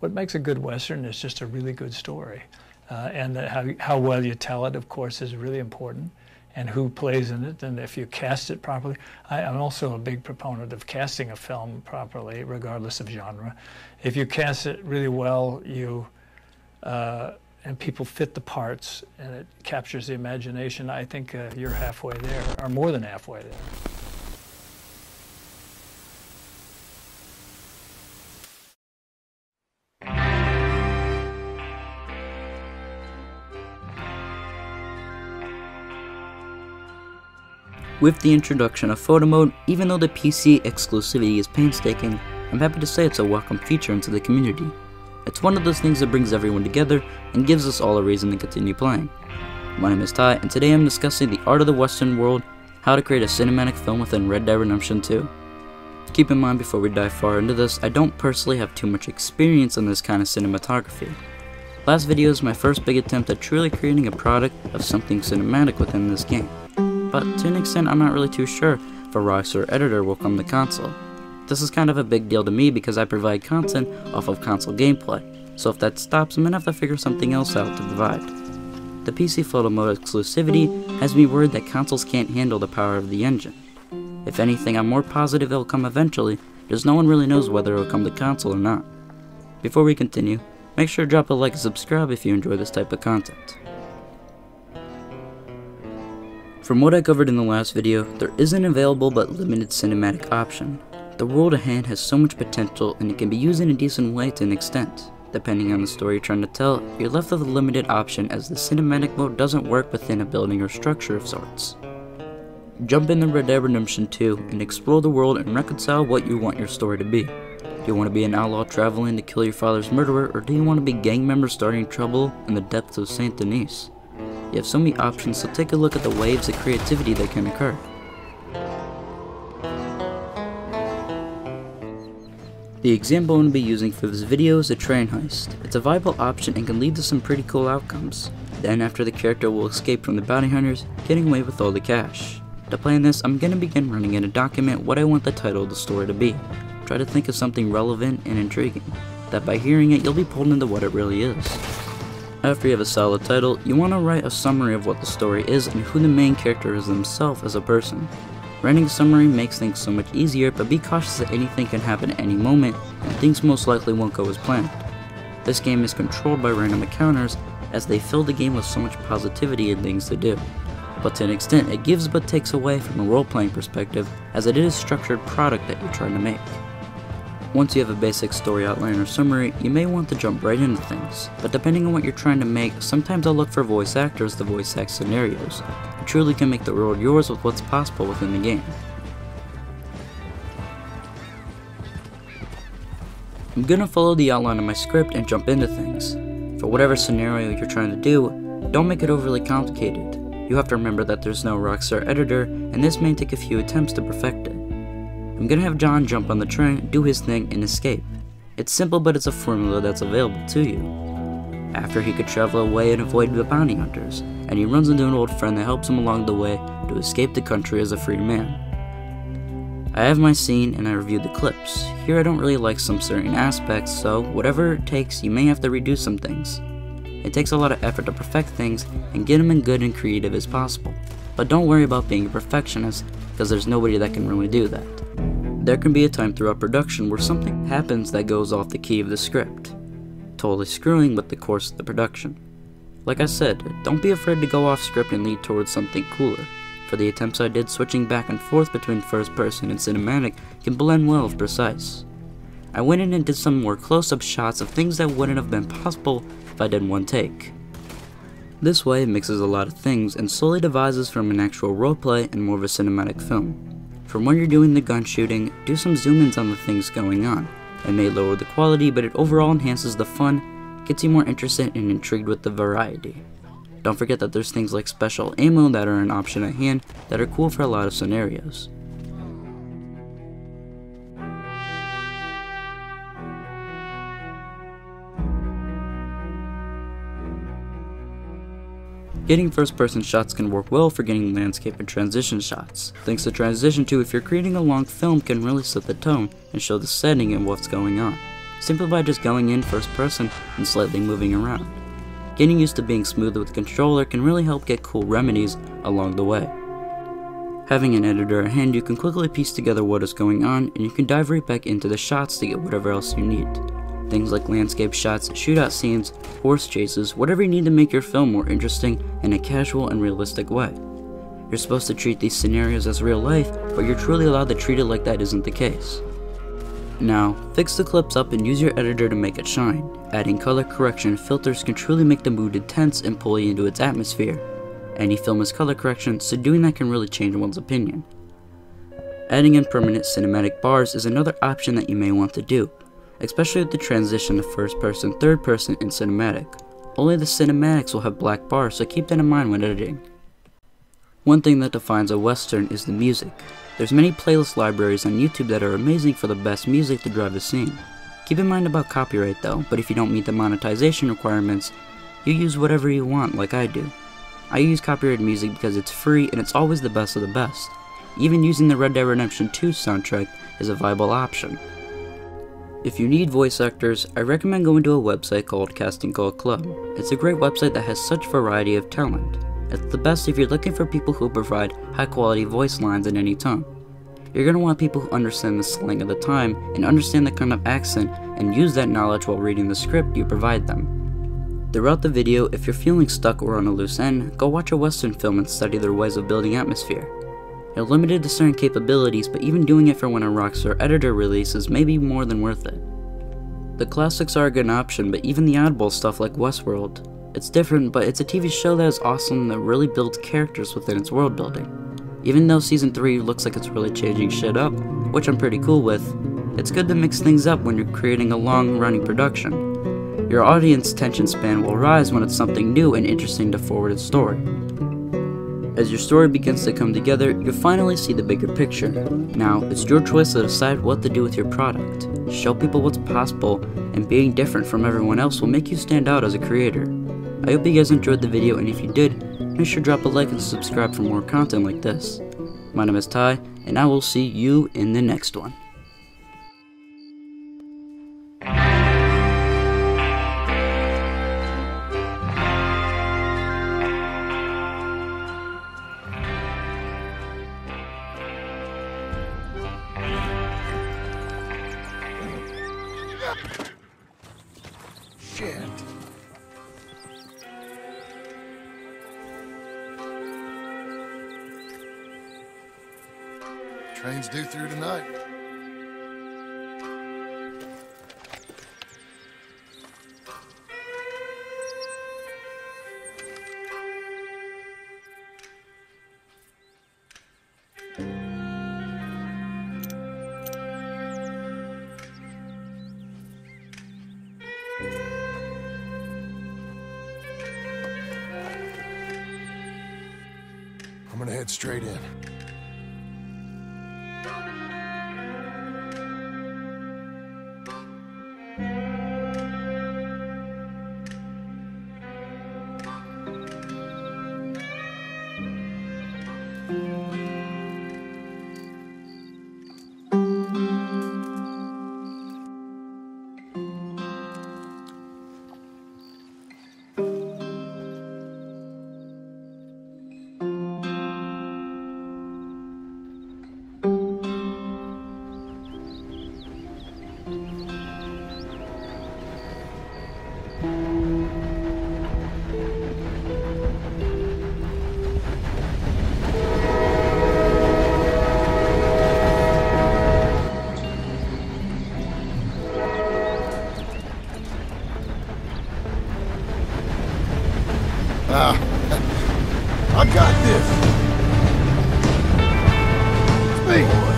what makes a good Western is just a really good story. And how well you tell it, of course, is really important, and who plays in it, and if you cast it properly. I'm also a big proponent of casting a film properly, regardless of genre. If you cast it really well, and people fit the parts, and it captures the imagination, I think you're halfway there, or more than halfway there. With the introduction of photo mode, even though the PC exclusivity is painstaking, I'm happy to say it's a welcome feature into the community. It's one of those things that brings everyone together and gives us all a reason to continue playing. My name is Ty, and today I'm discussing the art of the Western world, how to create a cinematic film within Red Dead Redemption 2. Keep in mind before we dive far into this, I don't personally have too much experience in this kind of cinematography. Last video is my first big attempt at truly creating a product of something cinematic within this game. But to an extent, I'm not really too sure if a ROCKSTAR editor will come to console. This is kind of a big deal to me because I provide content off of console gameplay, so if that stops, I'm gonna have to figure something else out to provide. The PC photo mode exclusivity has me worried that consoles can't handle the power of the engine. If anything, I'm more positive it'll come eventually, just no one really knows whether it'll come to console or not. Before we continue, make sure to drop a like and subscribe if you enjoy this type of content. From what I covered in the last video, there is an available but limited cinematic option. The world at hand has so much potential and it can be used in a decent way to an extent. Depending on the story you're trying to tell, you're left with a limited option as the cinematic mode doesn't work within a building or structure of sorts. Jump into Red Dead Redemption 2 and explore the world and reconcile what you want your story to be. Do you want to be an outlaw traveling to kill your father's murderer, or do you want to be gang members starting trouble in the depths of Saint Denis? You have so many options, so take a look at the waves of creativity that can occur. The example I'm going to be using for this video is a train heist. It's a viable option and can lead to some pretty cool outcomes. Then after the character will escape from the bounty hunters, getting away with all the cash. To plan this, I'm going to begin running in a document what I want the title of the story to be. Try to think of something relevant and intriguing, that by hearing it you'll be pulled into what it really is. After you have a solid title, you want to write a summary of what the story is and who the main character is himself as a person. Writing a summary makes things so much easier, but be cautious that anything can happen at any moment, and things most likely won't go as planned. This game is controlled by random encounters, as they fill the game with so much positivity and things to do. But to an extent, it gives but takes away from a role-playing perspective, as it is a structured product that you're trying to make. Once you have a basic story outline or summary, you may want to jump right into things, but depending on what you're trying to make, sometimes I'll look for voice actors to voice act scenarios. You truly can make the world yours with what's possible within the game. I'm gonna follow the outline of my script and jump into things. For whatever scenario you're trying to do, don't make it overly complicated. You have to remember that there's no ROCKSTAR editor, and this may take a few attempts to perfect it. I'm gonna have John jump on the train, do his thing, and escape. It's simple, but it's a formula that's available to you. After, he could travel away and avoid the bounty hunters, and he runs into an old friend that helps him along the way to escape the country as a freed man. I have my scene and I reviewed the clips. Here I don't really like some certain aspects, so whatever it takes, you may have to redo some things. It takes a lot of effort to perfect things and get them as good and creative as possible. But don't worry about being a perfectionist, because there's nobody that can really do that. There can be a time throughout production where something happens that goes off the key of the script, totally screwing with the course of the production. Like I said, don't be afraid to go off script and lead towards something cooler. For the attempts I did, switching back and forth between first person and cinematic can blend well if precise. I went in and did some more close-up shots of things that wouldn't have been possible if I did one take. This way it mixes a lot of things and slowly devises from an actual roleplay and more of a cinematic film. From when you're doing the gun shooting, do some zoom-ins on the things going on. It may lower the quality, but it overall enhances the fun, gets you more interested and intrigued with the variety. Don't forget that there's things like special ammo that are an option at hand that are cool for a lot of scenarios. Getting first-person shots can work well for getting landscape and transition shots. Things to transition to if you're creating a long film can really set the tone and show the setting and what's going on. simply by just going in first person and slightly moving around. Getting used to being smooth with the controller can really help get cool remedies along the way. Having an editor at hand, you can quickly piece together what is going on, and you can dive right back into the shots to get whatever else you need. Things like landscape shots, shootout scenes, horse chases, whatever you need to make your film more interesting in a casual and realistic way. You're supposed to treat these scenarios as real life, but you're truly allowed to treat it like that isn't the case. Now, fix the clips up and use your editor to make it shine. Adding color correction filters can truly make the mood intense and pull you into its atmosphere. Any film is color correction, so doing that can really change one's opinion. Adding in permanent cinematic bars is another option that you may want to do, especially with the transition to first person, third person, and cinematic. Only the cinematics will have black bars, so keep that in mind when editing. One thing that defines a Western is the music. There's many playlist libraries on YouTube that are amazing for the best music to drive the scene. Keep in mind about copyright though, but if you don't meet the monetization requirements, you use whatever you want like I do. I use copyrighted music because it's free and it's always the best of the best. Even using the Red Dead Redemption 2 soundtrack is a viable option. If you need voice actors, I recommend going to a website called Casting Call Club. It's a great website that has such variety of talent. It's the best if you're looking for people who provide high quality voice lines in any tone. You're going to want people who understand the slang of the time and understand the kind of accent and use that knowledge while reading the script you provide them. Throughout the video, if you're feeling stuck or on a loose end, go watch a Western film and study their ways of building atmosphere. You're limited to certain capabilities, but even doing it for when a ROCKSTAR editor releases may be more than worth it. The classics are a good option, but even the oddball stuff like Westworld. It's different, but it's a TV show that is awesome that really builds characters within its world building. Even though season 3 looks like it's really changing shit up, which I'm pretty cool with, it's good to mix things up when you're creating a long-running production. Your audience attention span will rise when it's something new and interesting to forward its story. As your story begins to come together, you'll finally see the bigger picture. Now, it's your choice to decide what to do with your product. Show people what's possible, and being different from everyone else will make you stand out as a creator. I hope you guys enjoyed the video, and if you did, make sure to drop a like and subscribe for more content like this. My name is Ty, and I will see you in the next one. Shit. Train's due through tonight. I'm gonna head straight in. I got this. It's me.